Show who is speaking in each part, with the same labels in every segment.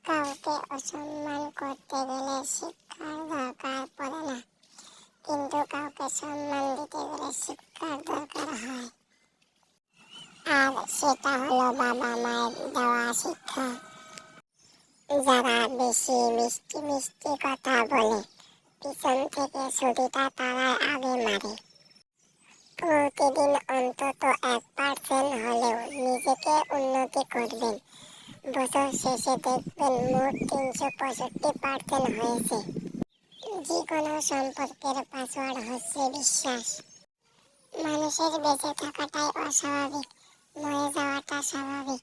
Speaker 1: কাউকে অসম্মান করতে গেলে শিক্ষার দরকার পড়ে না, কিন্তু কাউকে সম্মান দিতে গেলে শিক্ষার দরকার হয়। আর সেটা হলো বাবা মায়ের দেওয়া শিক্ষা। যারা বেশি মিষ্টি মিষ্টি কথা বলে, পিছন থেকে ছুরিটা তারাই আগে মারে। প্রতিদিন অন্তত 1% হলেও নিজেকে উন্নতি করবেন। বছর শেষে দেখবেন মোট 365% হয়েছে। যে কোনো সম্পর্কের পাসওয়ার্ড হচ্ছে বিশ্বাস। মানুষের বেঁচে থাকাটাই অস্বাভাবিক, মরে যাওয়াটা স্বাভাবিক।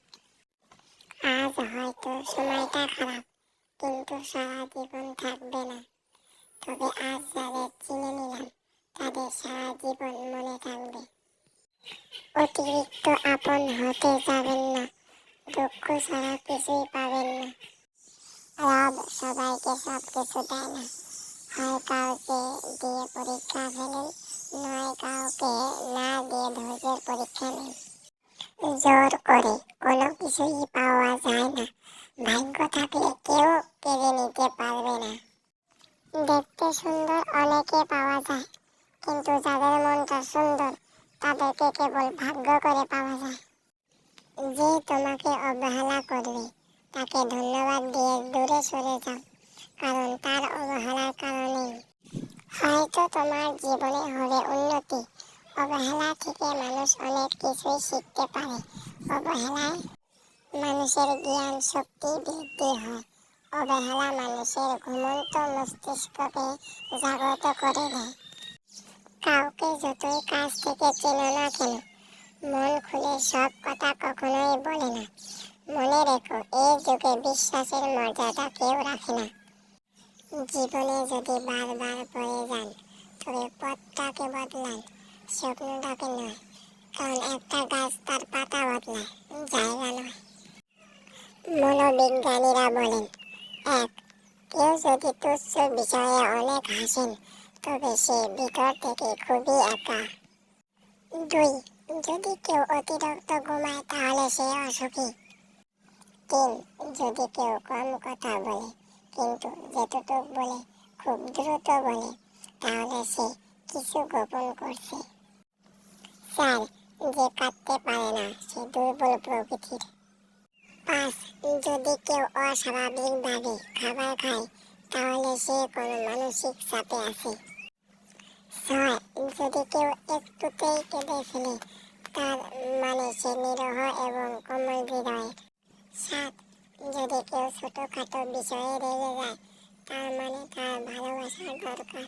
Speaker 1: আজ হয়তো সময়টা খারাপ, কিন্তু সারা জীবন থাকবে না। তবে আজ যাদের চিনে নিলাম, তাদের সারা জীবন মনে থাকবে। অতিরিক্ত আপন হতে যাবেন না, দুঃখ ছাড়া কিছুই পাবেন না। রব সবাইকে সব কিছু দেয় না। হয় কাউকে দিয়ে পরীক্ষা ফেলেন, নয় কাউকে না দিয়ে ধৈর্যের পরীক্ষা নেন। জোর করে কোনো কিছুই পাওয়া যায় না। ভাগ্য থাকলে কেউ কেড়ে নিতে পারবে না। দেখতে সুন্দর অনেকে পাওয়া যায়, কিন্তু যাদের মনটা সুন্দর তাদেরকে কেবল ভাগ্য করে পাওয়া যায়। যে তোমাকে অবহেলা করবে তাকে ধন্যবাদ দিয়ে দূরে সরে যাও, কারণ তার অবহেলার কারণেই হয়তো তোমার জীবনে হবে উন্নতি। অবহেলা থেকে মানুষ অনেক কিছুই শিখতে পারে। অবহেলায় মানুষের জ্ঞান শক্তি বৃদ্ধি হয়। অবহেলা মানুষের ঘুমন্ত মস্তিষ্ককে জাগ্রত করে দেয়। কাউকে যতই কাছ থেকে চেনো না কেন, মন খুলে সব কথা কখনোই বলে না। মনে রেখো, এই যুগে বিশ্বাসের মর্যাদা কেউ রাখে না। জীবনে যদি বারবার পড়ে যান, তবে পথটাকে বদলান, স্বপ্নটাকে নয়। কারণ একটা গাছ তার পাতা বদলায়, জায়গা নয়। মনোবিজ্ঞানীরা বলেন, 1. কেউ যদি তুচ্ছ বিষয়ে অনেক হাসেন, তবে সে ভিতর থেকে খুবই একা। 2. যদি কেউ অতিরিক্ত ঘুমায়, তাহলে সে অসুখী। 3. যদি কেউ কম কথা বলে, কিন্তু যেটুকু বলে খুব দ্রুত বলে, তাহলে সে কিছু গোপন করছে। 4. যে কাঁদতে পারে না, সে দুর্বল প্রকৃতির। 5. যদি কেউ অস্বাভাবিকভাবে খাবার খায়, তাহলে সে কোনো মানসিক চাপে আছে। 6. যদি কেউ একটুতেই কেঁদে ফেলে, তার মানে সে নিরীহ এবং কোমল হৃদয়ের। 7. যদি কেউ ছোটখাটো বিষয়ে রেগে যায়, তার মানে তার ভালোবাসার দরকার।